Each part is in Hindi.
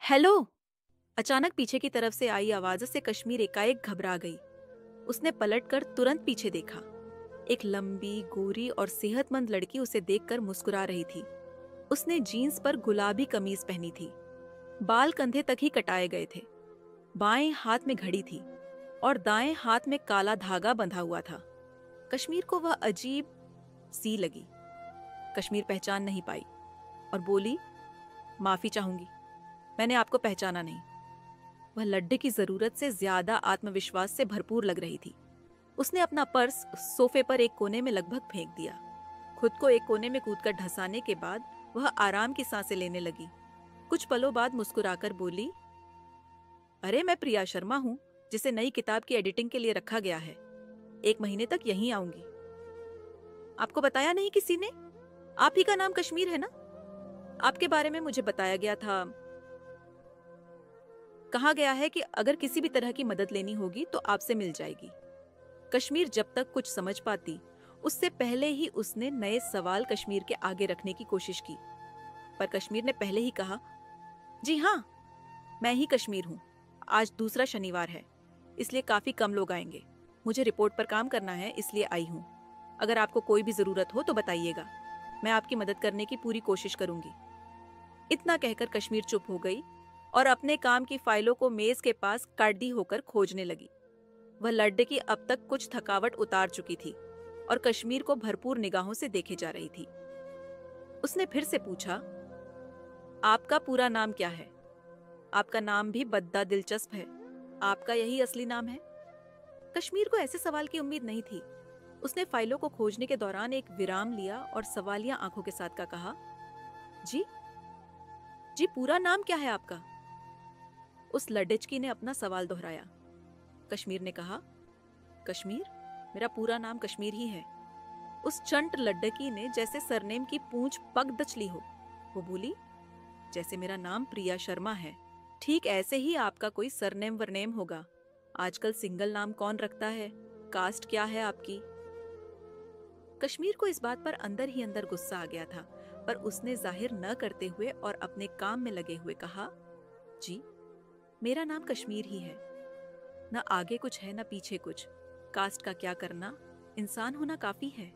हेलो। अचानक पीछे की तरफ से आई आवाज से कश्मीर एकाएक घबरा गई। उसने पलटकर तुरंत पीछे देखा। एक लंबी गोरी और सेहतमंद लड़की उसे देखकर मुस्कुरा रही थी। उसने जीन्स पर गुलाबी कमीज पहनी थी। बाल कंधे तक ही कटाए गए थे। बाएं हाथ में घड़ी थी और दाएं हाथ में काला धागा बंधा हुआ था। कश्मीर को वह अजीब सी लगी। कश्मीर पहचान नहीं पाई और बोली, माफी चाहूंगी, मैंने आपको पहचाना नहीं। वह लड्डे की जरूरत से ज्यादा आत्मविश्वास से भरपूर लग रही थी। उसने अपना पर्स सोफे पर एक कोने में लगभग फेंक दिया। खुद को एक कोने में कूदकर ढसाने के बाद वह आराम की सांसें लेने लगी। कुछ पलों बाद मुस्कुराकर बोली, अरे मैं प्रिया शर्मा हूँ, जिसे नई किताब की एडिटिंग के लिए रखा गया है। 1 महीने तक यहीं आऊंगी। आपको बताया नहीं किसी ने? आप ही का नाम कश्मीर है ना? आपके बारे में मुझे बताया गया था। कहा गया है कि अगर किसी भी तरह की मदद लेनी होगी तो आपसे मिल जाएगी। कश्मीर जब तक कुछ समझ पाती, उससे पहले ही उसने नए सवाल कश्मीर के आगे रखने की कोशिश की। पर कश्मीर ने पहले ही कहा, जी हाँ, मैं ही कश्मीर हूँ। आज दूसरा शनिवार है, इसलिए काफी कम लोग आएंगे। मुझे रिपोर्ट पर काम करना है, इसलिए आई हूँ। अगर आपको कोई भी जरूरत हो तो बताइएगा, मैं आपकी मदद करने की पूरी कोशिश करूंगी। इतना कहकर कश्मीर चुप हो गई और अपने काम की फाइलों को मेज के पास काटी होकर खोजने लगी। वह लड्डे की अब तक कुछ थकावट उतार चुकी थी और कश्मीर को भरपूर निगाहों से देखे जा रही थी। उसने फिर से पूछा, आपका पूरा नाम क्या है? आपका नाम भी बद्दा दिलचस्प है। आपका यही असली नाम है? कश्मीर को ऐसे सवाल की उम्मीद नहीं थी। उसने फाइलों को खोजने के दौरान एक विराम लिया और सवालिया आंखों के साथ का कहा, जी जी, पूरा नाम क्या है आपका? उस लड्डेचकी ने अपना सवाल दोहराया। कश्मीर ने कहा, कश्मीर? मेरा पूरा नाम कश्मीर ही है। उस चंट लड्डकी ने जैसे सरनेम की पूंछ पग दच ली हो। वो बोली, जैसे मेरा नाम प्रिया शर्मा है, ठीक ऐसे ही आपका कोई सरनेम वरनेम होगा। आजकल सिंगल नाम कौन रखता है? कास्ट क्या है आपकी? कश्मीर को इस बात पर अंदर ही अंदर गुस्सा आ गया था, पर उसने जाहिर न करते हुए और अपने काम में लगे हुए कहा, जी, मेरा नाम कश्मीर ही है। न आगे कुछ है न पीछे कुछ। कास्ट का क्या करना, इंसान होना काफी है।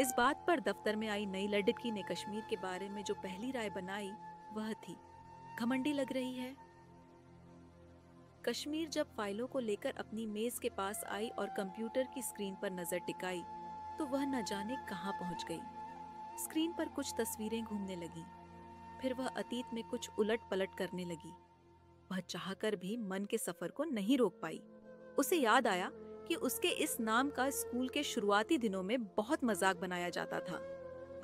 इस बात पर दफ्तर में आई नई लड़की ने कश्मीर के बारे में जो पहली राय बनाई वह थी, घमंडी लग रही है। कश्मीर जब फाइलों को लेकर अपनी मेज के पास आई और कंप्यूटर की स्क्रीन पर नजर टिकाई तो वह न जाने कहां पहुंच गई। स्क्रीन पर कुछ तस्वीरें घूमने लगीं। फिर वह अतीत में कुछ उलट पलट करने लगी। वह चाहकर भी मन के सफर को नहीं रोक पाई। उसे याद आया कि उसके इस नाम का स्कूल के शुरुआती दिनों में बहुत मजाक बनाया जाता था।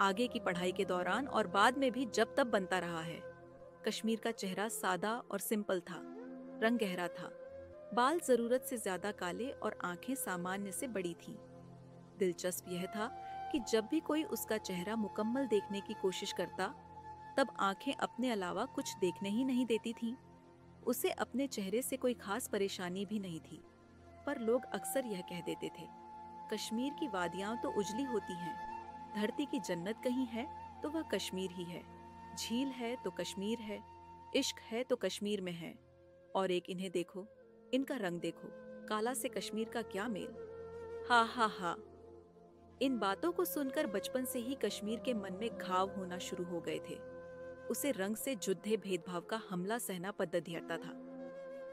आगे की पढ़ाई के दौरान और बाद में भी जब तब बनता रहा है। कश्मीर का चेहरा सादा और सिंपल था, रंग गहरा था, बाल जरूरत से ज्यादा काले और आंखें सामान्य से बड़ी थीं। दिलचस्प यह था कि जब भी कोई उसका चेहरा मुकम्मल देखने की कोशिश करता, तब आंखें अपने अलावा कुछ देखने ही नहीं देती थीं। उसे अपने चेहरे से कोई खास परेशानी भी नहीं थी, पर लोग अक्सर यह कह देते थे, कश्मीर की वादियां तो उजली होती हैं, धरती की जन्नत कहीं है तो वह कश्मीर ही है, झील है तो कश्मीर है, इश्क है तो कश्मीर में है। और एक इन्हें देखो, इनका रंग देखो, काला से कश्मीर का क्या मेल। हा हा हा। इन बातों को सुनकर बचपन से ही कश्मीर के मन में घाव होना शुरू हो गए थे। उसे रंग से जुद्धे भेदभाव का हमला सहना पद्धतिहरता था।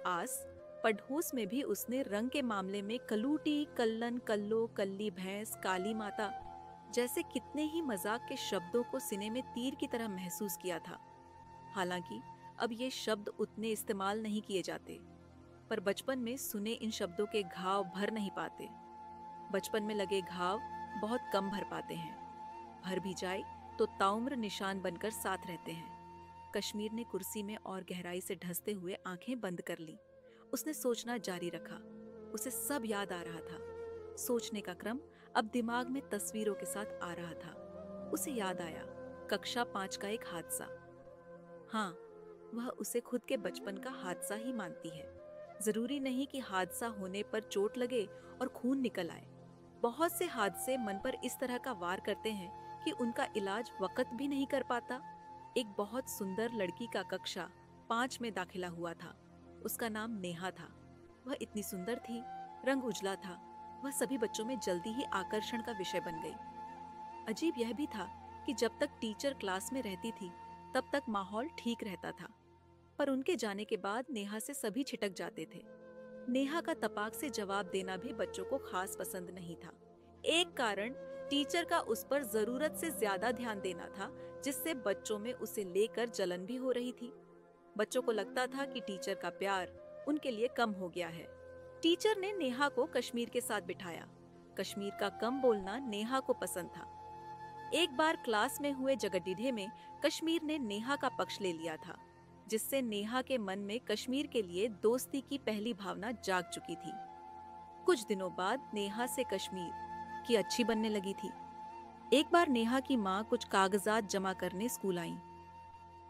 आस पढ़ोस में भी उसने रंग के मामले में कलूटी, कल्लन, कल्लो, कल्ली भैंस, काली माता जैसे कितने ही मजाक के शब्दों को सीने में तीर की तरह महसूस किया था। हालांकि अब ये शब्द उतने इस्तेमाल नहीं किए जाते, पर बचपन में सुने इन शब्दों के घाव भर नहीं पाते। बचपन में लगे घाव बहुत कम भर पाते हैं। भर भी जाए तो ताउम्र निशान बनकर साथ रहते हैं। कश्मीर ने कुर्सी में और गहराई से ढसते हुए आंखें बंद कर ली। उसने सोचना जारी रखा। उसे सब याद आ रहा था। सोचने का क्रम अब दिमाग में तस्वीरों के साथ आ रहा था। उसे याद आया कक्षा 5 का एक हादसा। हाँ, वह उसे खुद के बचपन का हादसा ही मानती है। जरूरी नहीं कि हादसा होने पर चोट लगे और खून निकल आए। बहुत से हादसे मन पर इस तरह का वार करते हैं कि उनका इलाज वक्त भी नहीं कर पाता। एक बहुत सुंदर लड़की का कक्षा 5 में दाखिला हुआ था। उसका नाम नेहा था। वह इतनी सुंदर थी, रंग उजला था। वह सभी बच्चों में जल्दी ही आकर्षण का विषय बन गई। अजीब यह भी था कि जब तक टीचर क्लास में रहती थी तब तक माहौल ठीक रहता था, पर उनके जाने के बाद नेहा से सभी छिटक जाते थे। नेहा का तपाक से जवाब देना भी बच्चों को खास पसंद नहीं था। एक कारण टीचर का उस पर जरूरत से ज्यादा ध्यान देना था, जिससे बच्चों में उसे लेकर जलन भी हो रही थी। बच्चों को लगता था कि टीचर का प्यार उनके लिए कम हो गया है। टीचर ने नेहा को कश्मीर के साथ बिठाया। कश्मीर का कम बोलना नेहा को पसंद था। एक बार क्लास में हुए जगडीढे में कश्मीर ने नेहा का पक्ष ले लिया था, जिससे नेहा के मन में कश्मीर के लिए दोस्ती की पहली भावना जाग चुकी थी। कुछ दिनों बाद नेहा से कश्मीर की अच्छी बनने लगी थी। एक बार नेहा की माँ कुछ कागजात जमा करने स्कूल आई।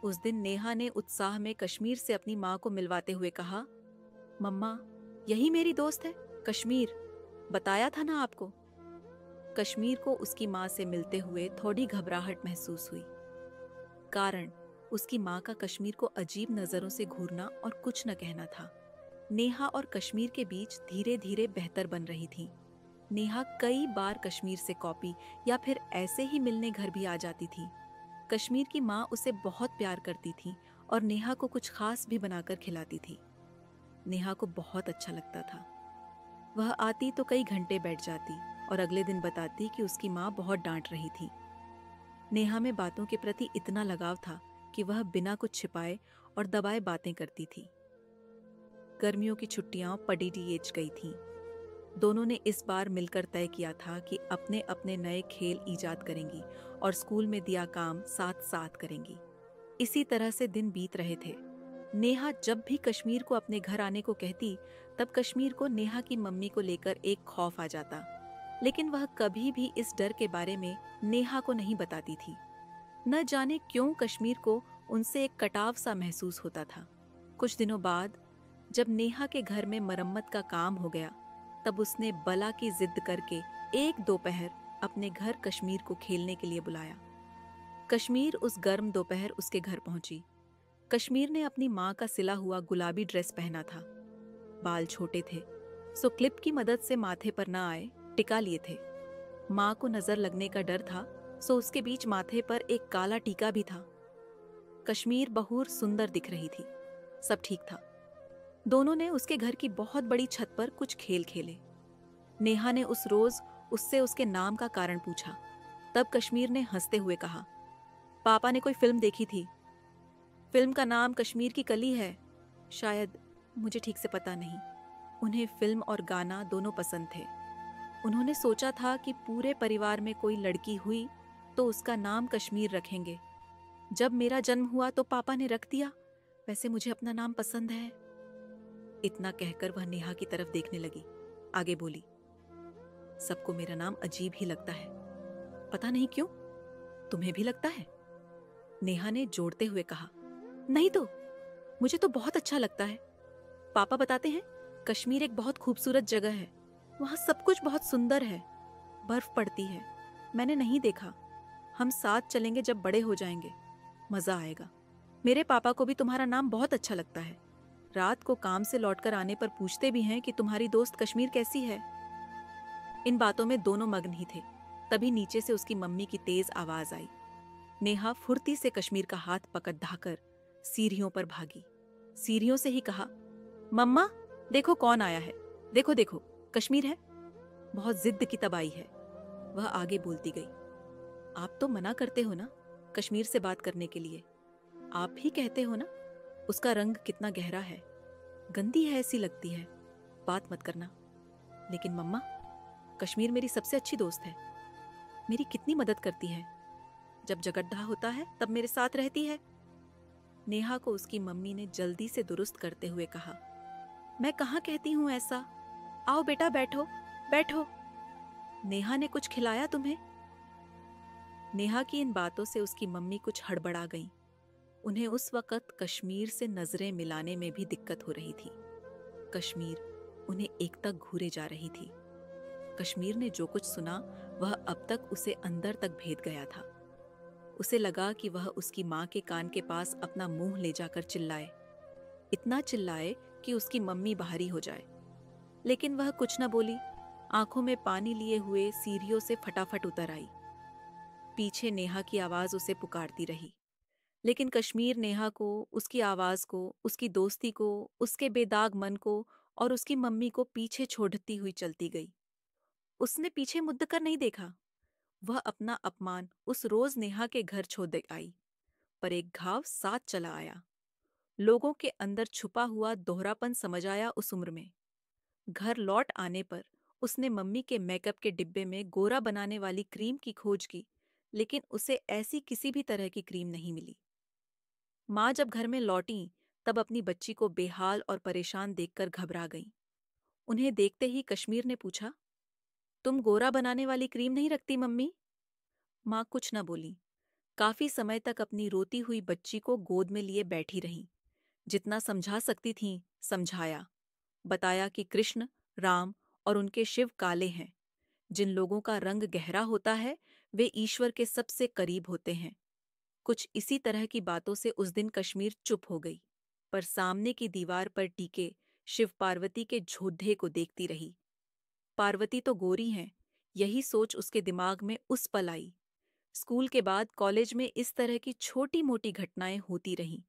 उस दिन नेहा ने उत्साह में कश्मीर से अपनी माँ को मिलवाते हुए कहा, मम्मा, यही मेरी दोस्त है कश्मीर, बताया था ना आपको। कश्मीर को उसकी माँ से मिलते हुए थोड़ी घबराहट महसूस हुई। कारण उसकी माँ का कश्मीर को अजीब नजरों से घूरना और कुछ न कहना था। नेहा और कश्मीर के बीच धीरे धीरे बेहतर बन रही थी। नेहा कई बार कश्मीर से कॉपी या फिर ऐसे ही मिलने घर भी आ जाती थी। कश्मीर की माँ उसे बहुत प्यार करती थी और नेहा को कुछ खास भी बनाकर खिलाती थी। नेहा को बहुत अच्छा लगता था। वह आती तो कई घंटे बैठ जाती और अगले दिन बताती कि उसकी माँ बहुत डांट रही थी। नेहा में बातों के प्रति इतना लगाव था कि वह बिना कुछ छिपाए और दबाए बातें करती थी। गर्मियों की छुट्टियां पड़ीडीएच गई थीं। दोनों ने इस बार मिलकर तय किया था कि अपने अपने नए खेल ईजाद करेंगी और स्कूल में दिया काम साथ साथ करेंगी। इसी तरह से दिन बीत रहे थे। नेहा जब भी कश्मीर को अपने घर आने को कहती, तब कश्मीर को नेहा की मम्मी को लेकर एक खौफ आ जाता, लेकिन वह कभी भी इस डर के बारे में नेहा को नहीं बताती थी। न जाने क्यों कश्मीर को उनसे एक कटाव सा महसूस होता था। कुछ दिनों बाद जब नेहा के घर में मरम्मत का काम हो गया, तब उसने बला की जिद करके एक दोपहर अपने घर कश्मीर को खेलने के लिए बुलाया। कश्मीर उस गर्म दोपहर उसके घर पहुंची। कश्मीर ने अपनी माँ का सिला हुआ गुलाबी ड्रेस पहना था। बाल छोटे थे, सो क्लिप की मदद से माथे पर न आए टिका लिए थे। माँ को नजर लगने का डर था, सो उसके बीच माथे पर एक काला टीका भी था। कश्मीर बहुर सुंदर दिख रही थी। सब ठीक था। दोनों ने उसके घर की बहुत बड़ी छत पर कुछ खेल खेले। नेहा ने उस रोज उससे उसके नाम का कारण पूछा। तब कश्मीर ने हंसते हुए कहा, पापा ने कोई फिल्म देखी थी। फिल्म का नाम कश्मीर की कली है, शायद, मुझे ठीक से पता नहीं। उन्हें फिल्म और गाना दोनों पसंद थे। उन्होंने सोचा था कि पूरे परिवार में कोई लड़की हुई तो उसका नाम कश्मीर रखेंगे। जब मेरा जन्म हुआ तो पापा ने रख दिया, वैसे मुझे अपना नाम पसंद है। इतना कहकर वह नेहा की तरफ देखने लगी। आगे बोली, सबको मेरा नाम अजीब ही लगता है, पता नहीं क्यों, तुम्हें भी लगता है? नेहा ने जोड़ते हुए कहा, नहीं तो, मुझे तो बहुत अच्छा लगता है। पापा बताते हैं कश्मीर एक बहुत खूबसूरत जगह है, वहां सब कुछ बहुत सुंदर है, बर्फ पड़ती है। मैंने नहीं देखा, हम साथ चलेंगे जब बड़े हो जाएंगे, मजा आएगा। मेरे पापा को भी तुम्हारा नाम बहुत अच्छा लगता है। रात को काम से लौटकर आने पर पूछते भी हैं कि तुम्हारी दोस्त कश्मीर कैसी है। इन बातों में दोनों मग्न ही थे। तभी नीचे से उसकी मम्मी की तेज आवाज आई। नेहा फुर्ती से कश्मीर का हाथ पकड़ ढाकर सीढ़ियों पर भागी। सीढ़ियों से ही कहा, मम्मा देखो कौन आया है, देखो देखो कश्मीर है, बहुत जिद्द की तबाही है। वह आगे बोलती गई, आप तो मना करते हो ना कश्मीर से बात करने के लिए। आप भी कहते हो ना उसका रंग कितना गहरा है, गंदी है ऐसी लगती है, बात मत करना। लेकिन मम्मा, कश्मीर मेरी सबसे अच्छी दोस्त है, मेरी कितनी मदद करती है। जब झगड़ा होता है तब मेरे साथ रहती है। नेहा को उसकी मम्मी ने जल्दी से दुरुस्त करते हुए कहा, मैं कहाँ कहती हूँ ऐसा, आओ बेटा बैठो बैठो। नेहा ने कुछ खिलाया तुम्हें? नेहा की इन बातों से उसकी मम्मी कुछ हड़बड़ा गईं। उन्हें उस वक्त कश्मीर से नजरें मिलाने में भी दिक्कत हो रही थी। कश्मीर उन्हें एकटक घूरे जा रही थी। कश्मीर ने जो कुछ सुना वह अब तक उसे अंदर तक भेद गया था। उसे लगा कि वह उसकी माँ के कान के पास अपना मुंह ले जाकर चिल्लाए, इतना चिल्लाए कि उसकी मम्मी बाहरी हो जाए। लेकिन वह कुछ न बोली, आंखों में पानी लिए हुए सीढ़ियों से फटाफट उतर आई। पीछे नेहा की आवाज उसे पुकारती रही, लेकिन कश्मीर नेहा को, उसकी आवाज को, उसकी दोस्ती को, उसके बेदाग मन को और उसकी मम्मी को पीछे छोड़ती हुई चलती गई। उसने पीछे मुड़ कर नहीं देखा। वह अपना अपमान उस रोज नेहा के घर छोड़ दे आई, पर एक घाव साथ चला आया। लोगों के अंदर छुपा हुआ दोहरापन समझ आया उस उम्र में। घर लौट आने पर उसने मम्मी के मेकअप के डिब्बे में गोरा बनाने वाली क्रीम की खोज की, लेकिन उसे ऐसी किसी भी तरह की क्रीम नहीं मिली। माँ जब घर में लौटी, तब अपनी बच्ची को बेहाल और परेशान देखकर घबरा गईं। उन्हें देखते ही कश्मीर ने पूछा, तुम गोरा बनाने वाली क्रीम नहीं रखती मम्मी? माँ कुछ न बोली। काफी समय तक अपनी रोती हुई बच्ची को गोद में लिए बैठी रहीं। जितना समझा सकती थीं, समझाया। बताया कि कृष्ण, राम और उनके शिव काले हैं। जिन लोगों का रंग गहरा होता है, वे ईश्वर के सबसे करीब होते हैं। कुछ इसी तरह की बातों से उस दिन कश्मीर चुप हो गई, पर सामने की दीवार पर टीके शिव पार्वती के झोद्धे को देखती रही। पार्वती तो गोरी हैं, यही सोच उसके दिमाग में उस पल आई। स्कूल के बाद कॉलेज में इस तरह की छोटी मोटी घटनाएं होती रहीं।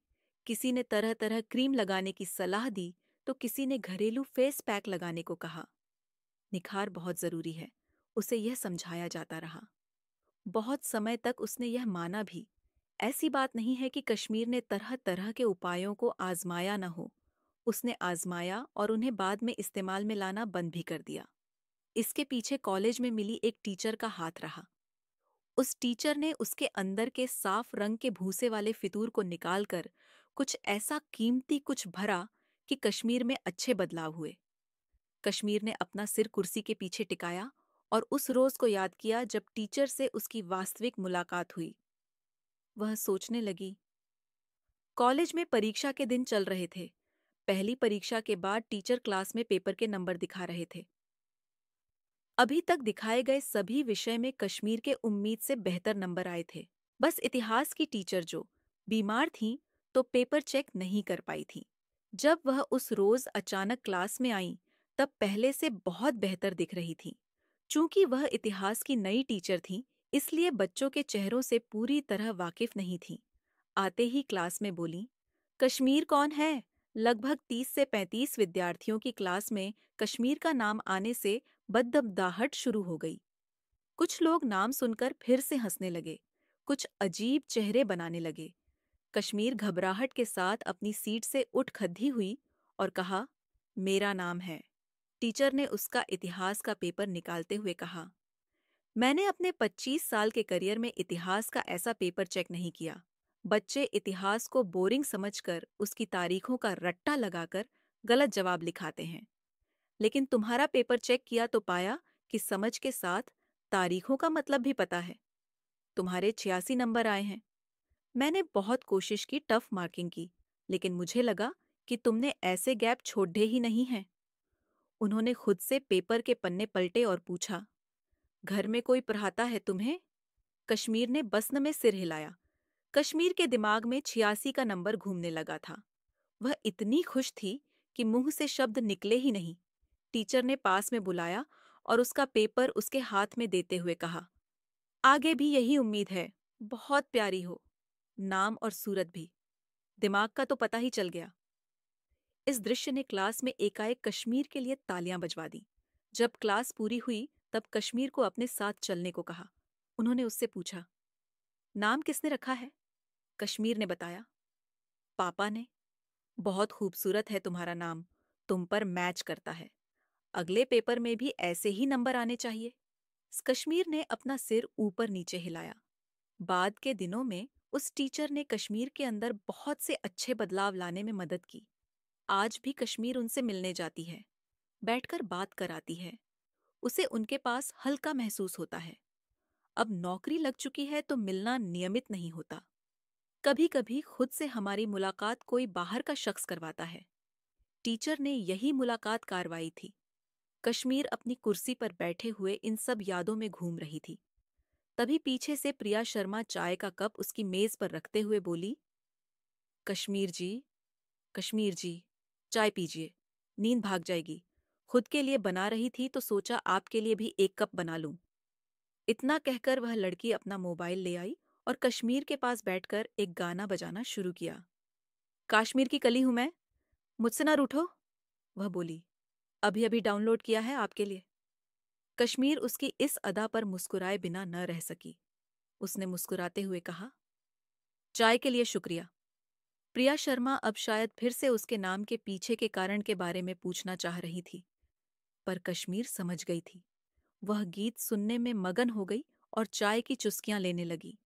किसी ने तरह तरह क्रीम लगाने की सलाह दी, तो किसी ने घरेलू फेस पैक लगाने को कहा। निखार बहुत जरूरी है, उसे यह समझाया जाता रहा। बहुत समय तक उसने यह माना भी। ऐसी बात नहीं है कि कश्मीर ने तरह तरह के उपायों को आजमाया न हो। उसने आजमाया और उन्हें बाद में इस्तेमाल में लाना बंद भी कर दिया। इसके पीछे कॉलेज में मिली एक टीचर का हाथ रहा। उस टीचर ने उसके अंदर के साफ रंग के भूसे वाले फितूर को निकालकर कुछ ऐसा कीमती कुछ भरा कि कश्मीर में अच्छे बदलाव हुए। कश्मीर ने अपना सिर कुर्सी के पीछे टिकाया और उस रोज को याद किया जब टीचर से उसकी वास्तविक मुलाकात हुई। वह सोचने लगी। कॉलेज में परीक्षा के दिन चल रहे थे। पहली परीक्षा के बाद टीचर क्लास में पेपर के नंबर दिखा रहे थे। अभी तक दिखाए गए सभी विषय में कश्मीर के उम्मीद से बेहतर नंबर आए थे। बस इतिहास की टीचर जो बीमार थीं, तो पेपर चेक नहीं कर पाई थीं। जब वह उस रोज अचानक क्लास में आईं, तब पहले से बहुत बेहतर दिख रही थीं। चूंकि वह इतिहास की नई टीचर थीं, इसलिए बच्चों के चेहरों से पूरी तरह वाकिफ नहीं थीं। आते ही क्लास में बोली, कश्मीर कौन है? लगभग 30 से 35 विद्यार्थियों की क्लास में कश्मीर का नाम आने से बददबदाहट शुरू हो गई। कुछ लोग नाम सुनकर फिर से हंसने लगे, कुछ अजीब चेहरे बनाने लगे। कश्मीर घबराहट के साथ अपनी सीट से उठ खड़ी हुई और कहा, मेरा नाम है। टीचर ने उसका इतिहास का पेपर निकालते हुए कहा, मैंने अपने 25 साल के करियर में इतिहास का ऐसा पेपर चेक नहीं किया। बच्चे इतिहास को बोरिंग समझकर उसकी तारीखों का रट्टा लगाकर गलत जवाब लिखाते हैं। लेकिन तुम्हारा पेपर चेक किया तो पाया कि समझ के साथ तारीखों का मतलब भी पता है। तुम्हारे 86 नंबर आए हैं। मैंने बहुत कोशिश की, टफ मार्किंग की, लेकिन मुझे लगा कि तुमने ऐसे गैप छोड़े ही नहीं हैं। उन्होंने खुद से पेपर के पन्ने पलटे और पूछा, घर में कोई पढ़ाता है तुम्हें? कश्मीर ने बसन में सिर हिलाया। कश्मीर के दिमाग में 86 का नंबर घूमने लगा था। वह इतनी खुश थी कि मुंह से शब्द निकले ही नहीं। टीचर ने पास में बुलाया और उसका पेपर उसके हाथ में देते हुए कहा, आगे भी यही उम्मीद है, बहुत प्यारी हो। नाम और सूरत भी। दिमाग का तो पता ही चल गया। इस दृश्य ने क्लास में एकाएक कश्मीर के लिए तालियां बजवा दी। जब क्लास पूरी हुई, तब कश्मीर को अपने साथ चलने को कहा। उन्होंने उससे पूछा, नाम किसने रखा है? कश्मीर ने बताया, पापा ने। बहुत खूबसूरत है तुम्हारा नाम, तुम पर मैच करता है। अगले पेपर में भी ऐसे ही नंबर आने चाहिए। कश्मीर ने अपना सिर ऊपर नीचे हिलाया। बाद के दिनों में उस टीचर ने कश्मीर के अंदर बहुत से अच्छे बदलाव लाने में मदद की। आज भी कश्मीर उनसे मिलने जाती है, बैठकर बात कराती है। उसे उनके पास हल्का महसूस होता है। अब नौकरी लग चुकी है तो मिलना नियमित नहीं होता। कभी कभी खुद से हमारी मुलाकात कोई बाहर का शख्स करवाता है। टीचर ने यही मुलाकात करवाई थी। कश्मीर अपनी कुर्सी पर बैठे हुए इन सब यादों में घूम रही थी। तभी पीछे से प्रिया शर्मा चाय का कप उसकी मेज पर रखते हुए बोली, कश्मीर जी, कश्मीर जी, चाय पीजिए, नींद भाग जाएगी। खुद के लिए बना रही थी तो सोचा आपके लिए भी एक कप बना लूं। इतना कहकर वह लड़की अपना मोबाइल ले आई और कश्मीर के पास बैठकर एक गाना बजाना शुरू किया। काश्मीर की कली हूं मैं, मुझसे ना रूठो, वह बोली। अभी अभी डाउनलोड किया है आपके लिए। कश्मीर उसकी इस अदा पर मुस्कुराए बिना न रह सकी। उसने मुस्कुराते हुए कहा, चाय के लिए शुक्रिया। प्रिया शर्मा अब शायद फिर से उसके नाम के पीछे के कारण के बारे में पूछना चाह रही थी, पर कश्मीर समझ गई थी। वह गीत सुनने में मगन हो गई और चाय की चुस्कियां लेने लगी।